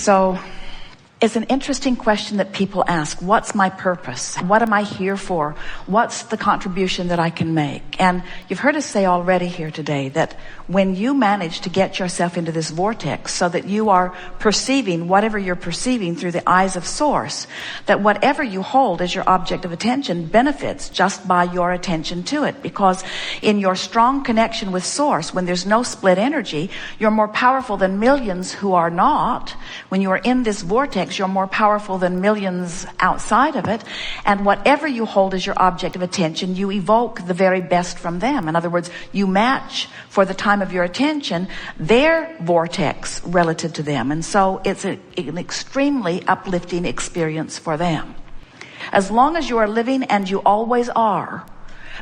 So it's an interesting question that people ask. What's my purpose? What am I here for? What's the contribution that I can make? And you've heard us say already here today that when you manage to get yourself into this vortex so that you are perceiving whatever you're perceiving through the eyes of source, that whatever you hold as your object of attention benefits just by your attention to it. Because in your strong connection with source, when there's no split energy, you're more powerful than millions who are not. When you are in this vortex, you're more powerful than millions outside of it. And whatever you hold as your object of attention, you evoke the very best from them. In other words, you match for the time of your attention their vortex relative to them. And so it's an extremely uplifting experience for them. As long as you are living, and you always are,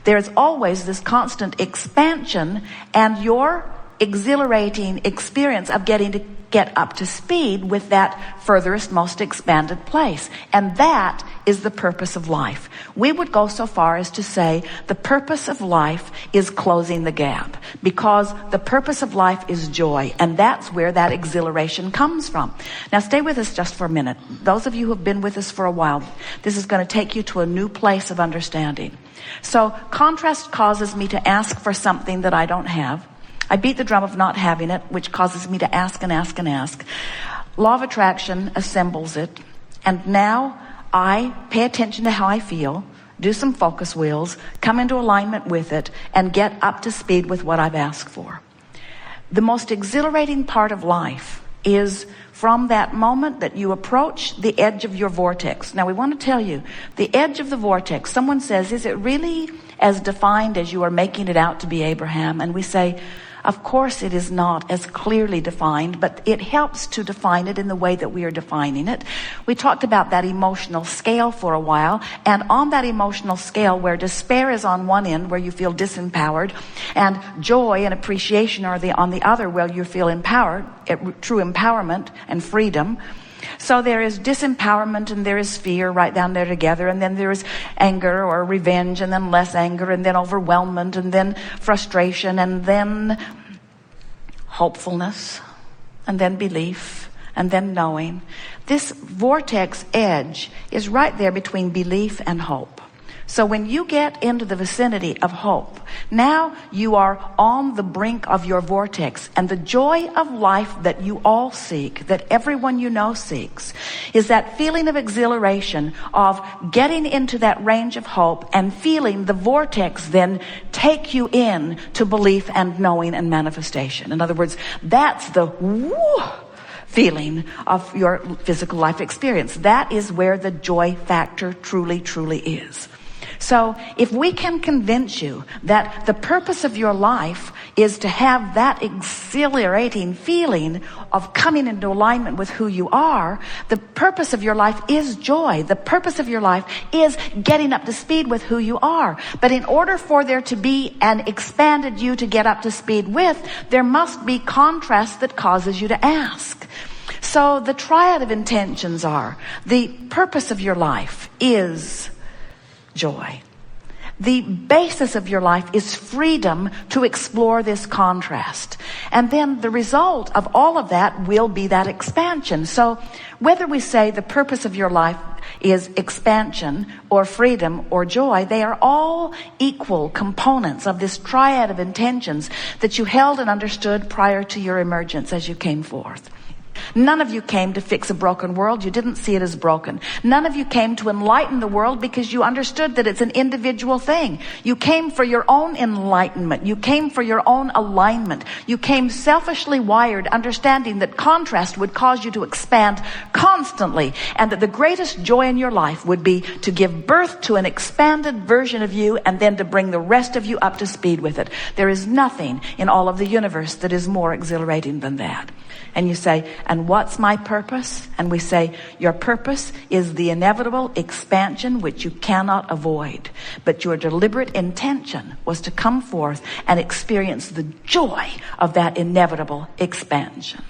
there's always this constant expansion and your exhilarating experience of getting to get up to speed with that furthest, most expanded place. And that is the purpose of life. We would go so far as to say the purpose of life is closing the gap, because the purpose of life is joy, and that's where that exhilaration comes from. Now stay with us just for a minute. Those of you who have been with us for a while, this is going to take you to a new place of understanding. So contrast causes me to ask for something that I don't have. I beat the drum of not having it, which causes me to ask and ask and ask. Law of attraction assembles it. And now I pay attention to how I feel, do some focus wheels, come into alignment with it, and get up to speed with what I've asked for. The most exhilarating part of life is from that moment that you approach the edge of your vortex. Now we want to tell you, the edge of the vortex, someone says, is it really as defined as you are making it out to be, Abraham? And we say, of course it is not as clearly defined, but it helps to define it in the way that we are defining it. We talked about that emotional scale for a while, and on that emotional scale where despair is on one end, where you feel disempowered, and joy and appreciation are on the other, where you feel empowered, true empowerment and freedom. So there is disempowerment and there is fear right down there together, and then there is anger or revenge, and then less anger, and then overwhelmment, and then frustration, and then hopefulness, and then belief, and then knowing. This vortex edge is right there between belief and hope. So when you get into the vicinity of hope, now you are on the brink of your vortex, and the joy of life that you all seek, that everyone you know seeks, is that feeling of exhilaration of getting into that range of hope and feeling the vortex then take you in to belief and knowing and manifestation. In other words, that's the woo feeling of your physical life experience. That is where the joy factor truly, truly is. So if we can convince you that the purpose of your life is to have that exhilarating feeling of coming into alignment with who you are, the purpose of your life is joy. The purpose of your life is getting up to speed with who you are. But in order for there to be an expanded you to get up to speed with, there must be contrast that causes you to ask. So the triad of intentions are: the purpose of your life is joy. The basis of your life is freedom to explore this contrast. And then the result of all of that will be that expansion. So whether we say the purpose of your life is expansion or freedom or joy, they are all equal components of this triad of intentions that you held and understood prior to your emergence as you came forth. None of you came to fix a broken world. You didn't see it as broken. None of you came to enlighten the world because you understood that it's an individual thing. You came for your own enlightenment. You came for your own alignment. You came selfishly wired, understanding that contrast would cause you to expand constantly, and that the greatest joy in your life would be to give birth to an expanded version of you, and then to bring the rest of you up to speed with it. There is nothing in all of the universe that is more exhilarating than that. And you say, and what's my purpose? And we say, your purpose is the inevitable expansion which you cannot avoid. But your deliberate intention was to come forth and experience the joy of that inevitable expansion.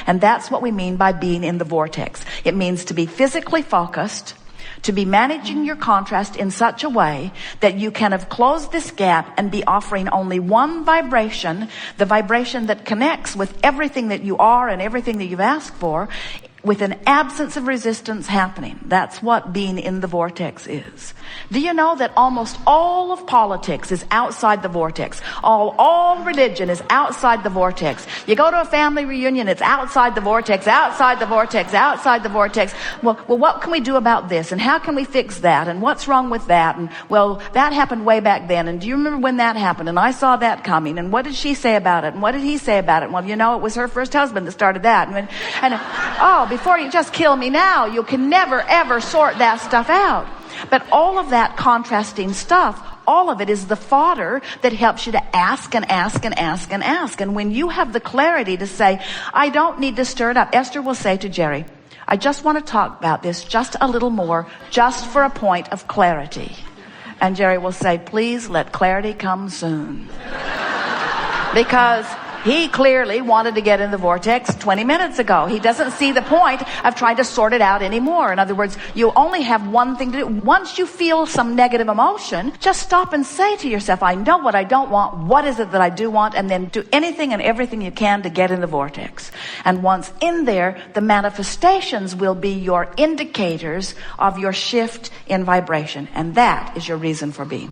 And that's what we mean by being in the vortex. It means to be physically focused, to be managing your contrast in such a way that you can have closed this gap and be offering only one vibration, the vibration that connects with everything that you are and everything that you've asked for, with an absence of resistance happening. That's what being in the vortex is. Do you know that almost all of politics is outside the vortex? All religion is outside the vortex. You go to a family reunion, it's outside the vortex, outside the vortex, outside the vortex. Well, what can we do about this? And how can we fix that? And what's wrong with that? And well, that happened way back then. And do you remember when that happened? And I saw that coming. And what did she say about it? And what did he say about it? Well, you know, it was her first husband that started that. Before you just kill me now, you can never ever sort that stuff out. But all of that contrasting stuff, all of it is the fodder that helps you to ask and ask and ask and ask. And when you have the clarity to say, I don't need to stir it up. Esther will say to Jerry, I just want to talk about this just a little more, just for a point of clarity. And Jerry will say, please let clarity come soon. Because he clearly wanted to get in the vortex 20 minutes ago. He doesn't see the point of trying to sort it out anymore. In other words, you only have one thing to do. Once you feel some negative emotion, just stop and say to yourself, I know what I don't want. What is it that I do want? And then do anything and everything you can to get in the vortex. And once in there, the manifestations will be your indicators of your shift in vibration. And that is your reason for being.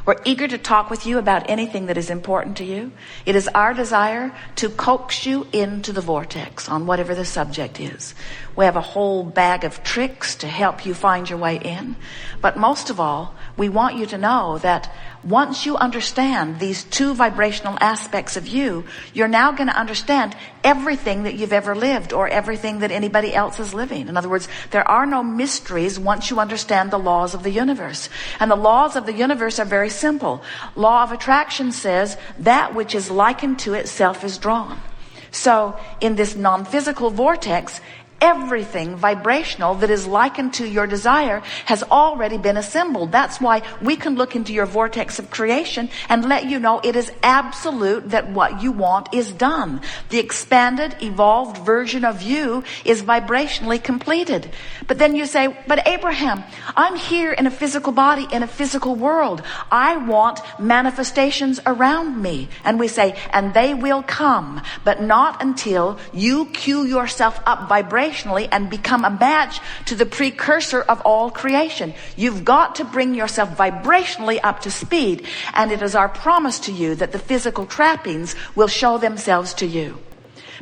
We're eager to talk with you about anything that is important to you. It is our desire to coax you into the vortex on whatever the subject is. We have a whole bag of tricks to help you find your way in. But most of all, we want you to know that once you understand these two vibrational aspects of you, you're now going to understand everything that you've ever lived or everything that anybody else is living. In other words, there are no mysteries once you understand the laws of the universe. And the laws of the universe are very simple. Law of attraction says that which is likened to itself is drawn. So in this non-physical vortex, everything vibrational that is likened to your desire has already been assembled. That's why we can look into your vortex of creation and let you know it is absolute that what you want is done. The expanded, evolved version of you is vibrationally completed. But then you say, but Abraham, I'm here in a physical body, in a physical world. I want manifestations around me. And we say, and they will come, but not until you cue yourself up vibrationally and become a match to the precursor of all creation. You've got to bring yourself vibrationally up to speed, and it is our promise to you that the physical trappings will show themselves to you.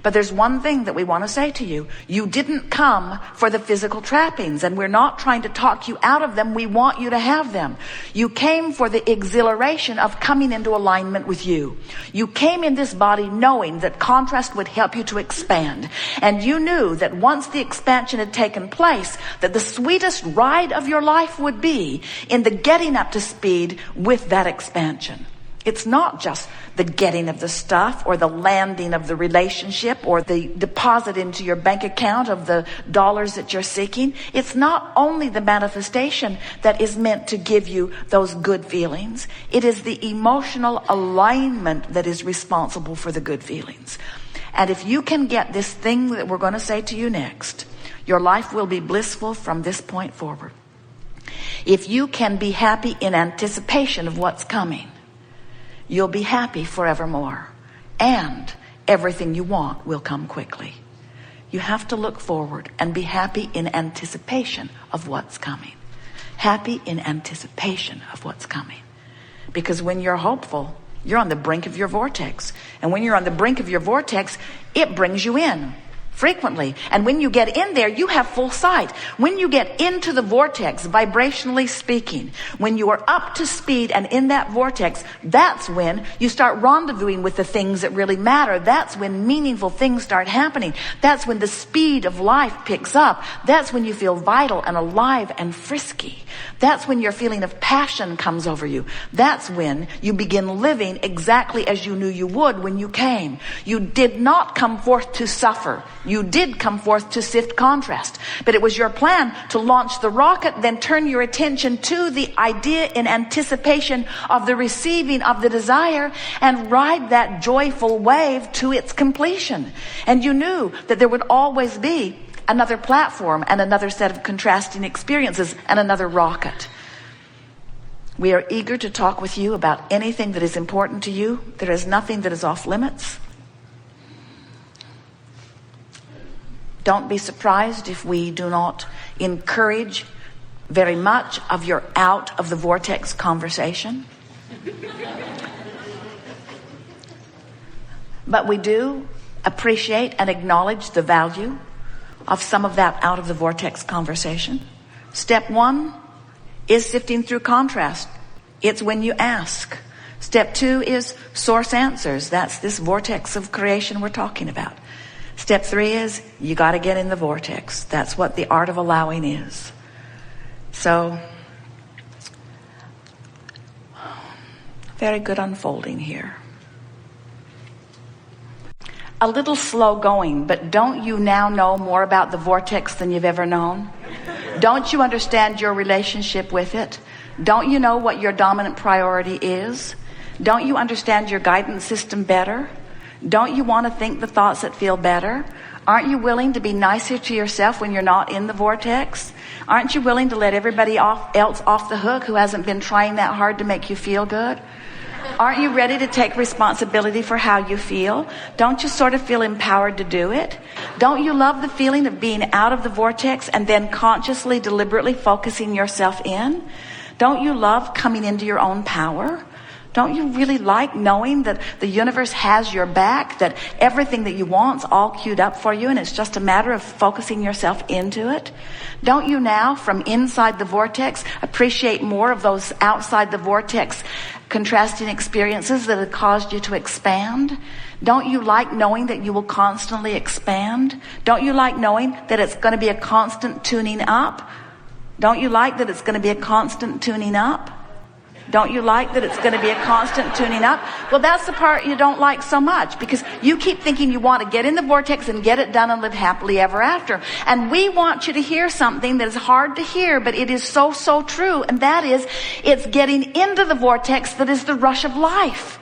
But there's one thing that we want to say to you. You didn't come for the physical trappings, and we're not trying to talk you out of them. We want you to have them. You came for the exhilaration of coming into alignment with you. You came in this body knowing that contrast would help you to expand. And you knew that once the expansion had taken place, that the sweetest ride of your life would be in the getting up to speed with that expansion. It's not just the getting of the stuff or the landing of the relationship or the deposit into your bank account of the dollars that you're seeking. It's not only the manifestation that is meant to give you those good feelings. It is the emotional alignment that is responsible for the good feelings. And if you can get this thing that we're going to say to you next, your life will be blissful from this point forward. If you can be happy in anticipation of what's coming, you'll be happy forevermore. And everything you want will come quickly. You have to look forward and be happy in anticipation of what's coming. Happy in anticipation of what's coming. Because when you're hopeful, you're on the brink of your vortex. And when you're on the brink of your vortex, it brings you in frequently. And when you get in there, you have full sight. When you get into the vortex, vibrationally speaking, when you are up to speed and in that vortex, that's when you start rendezvousing with the things that really matter. That's when meaningful things start happening. That's when the speed of life picks up. That's when you feel vital and alive and frisky. That's when your feeling of passion comes over you. That's when you begin living exactly as you knew you would when you came. You did not come forth to suffer. You did come forth to sift contrast. But it was your plan to launch the rocket, then turn your attention to the idea in anticipation of the receiving of the desire and ride that joyful wave to its completion. And you knew that there would always be another platform and another set of contrasting experiences and another rocket. We are eager to talk with you about anything that is important to you. There is nothing that is off limits. Don't be surprised if we do not encourage very much of your out of the vortex conversation. But we do appreciate and acknowledge the value of some of that out of the vortex conversation. Step 1 is sifting through contrast. It's when you ask. Step 2 is source answers. That's this vortex of creation we're talking about. Step 3 is you got to get in the vortex. That's what the art of allowing is. So, very good unfolding here. A little slow going, but don't you now know more about the vortex than you've ever known? Don't you understand your relationship with it? Don't you know what your dominant priority is? Don't you understand your guidance system better? Don't you want to think the thoughts that feel better? Aren't you willing to be nicer to yourself when you're not in the vortex? Aren't you willing to let everybody else off the hook who hasn't been trying that hard to make you feel good? Aren't you ready to take responsibility for how you feel? Don't you sort of feel empowered to do it? Don't you love the feeling of being out of the vortex and then consciously, deliberately focusing yourself in? Don't you love coming into your own power? Don't you really like knowing that the universe has your back, that everything that you want's all queued up for you and it's just a matter of focusing yourself into it? Don't you now, from inside the vortex, appreciate more of those outside the vortex contrasting experiences that have caused you to expand? Don't you like knowing that you will constantly expand? Don't you like knowing that it's going to be a constant tuning up? Don't you like that it's going to be a constant tuning up? Don't you like that it's going to be a constant tuning up? Well, that's the part you don't like so much, because you keep thinking you want to get in the vortex and get it done and live happily ever after. And we want you to hear something that is hard to hear, but it is so, so true. And that is, it's getting into the vortex that is the rush of life.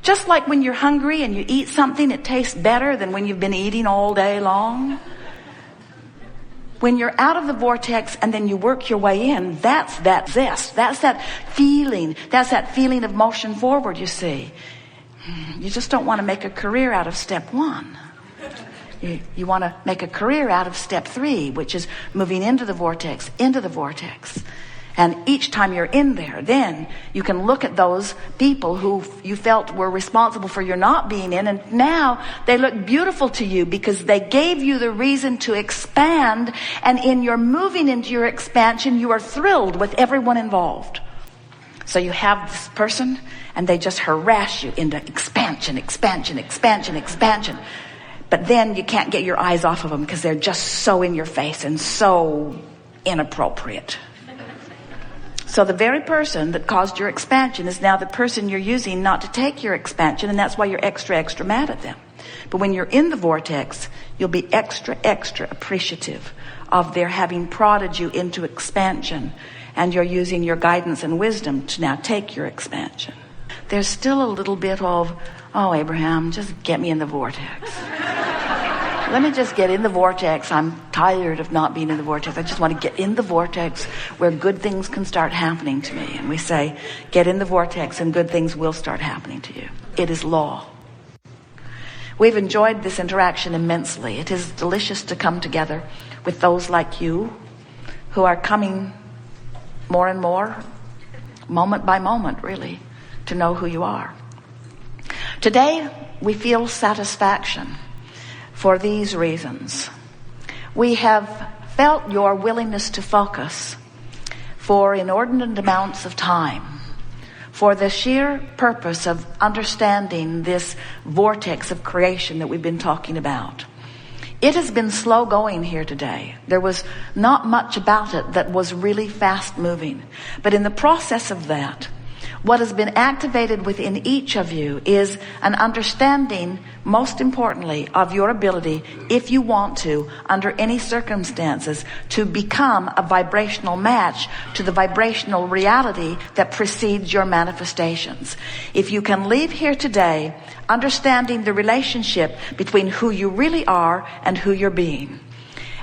Just like when you're hungry and you eat something, it tastes better than when you've been eating all day long. When you're out of the vortex and then you work your way in, that's that zest. That's that feeling. That's that feeling of motion forward, you see. You just don't want to make a career out of step 1. You want to make a career out of step 3, which is moving into the vortex, into the vortex. And each time you're in there, then you can look at those people who you felt were responsible for your not being in, and now they look beautiful to you because they gave you the reason to expand, and in your moving into your expansion, you are thrilled with everyone involved. So you have this person, and they just harass you into expansion, expansion, expansion, expansion. But then you can't get your eyes off of them because they're just so in your face and so inappropriate. So the very person that caused your expansion is now the person you're using not to take your expansion, and that's why you're extra, extra mad at them. But when you're in the vortex, you'll be extra, extra appreciative of their having prodded you into expansion, and you're using your guidance and wisdom to now take your expansion. There's still a little bit of, oh, Abraham, just get me in the vortex. Let me just get in the vortex. I'm tired of not being in the vortex. I just want to get in the vortex where good things can start happening to me. And we say, get in the vortex and good things will start happening to you. It is law. We've enjoyed this interaction immensely. It is delicious to come together with those like you who are coming more and more, moment by moment, really, to know who you are. Today, we feel satisfaction for these reasons. We have felt your willingness to focus for inordinate amounts of time, for the sheer purpose of understanding this vortex of creation that we've been talking about. It has been slow going here today. There was not much about it that was really fast moving. But in the process of that, what has been activated within each of you is an understanding, most importantly, of your ability, if you want to, under any circumstances, to become a vibrational match to the vibrational reality that precedes your manifestations. If you can leave here today understanding the relationship between who you really are and who you're being,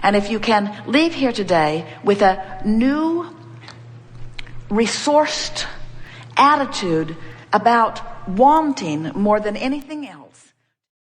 and if you can leave here today with a new, resourced attitude about wanting more than anything else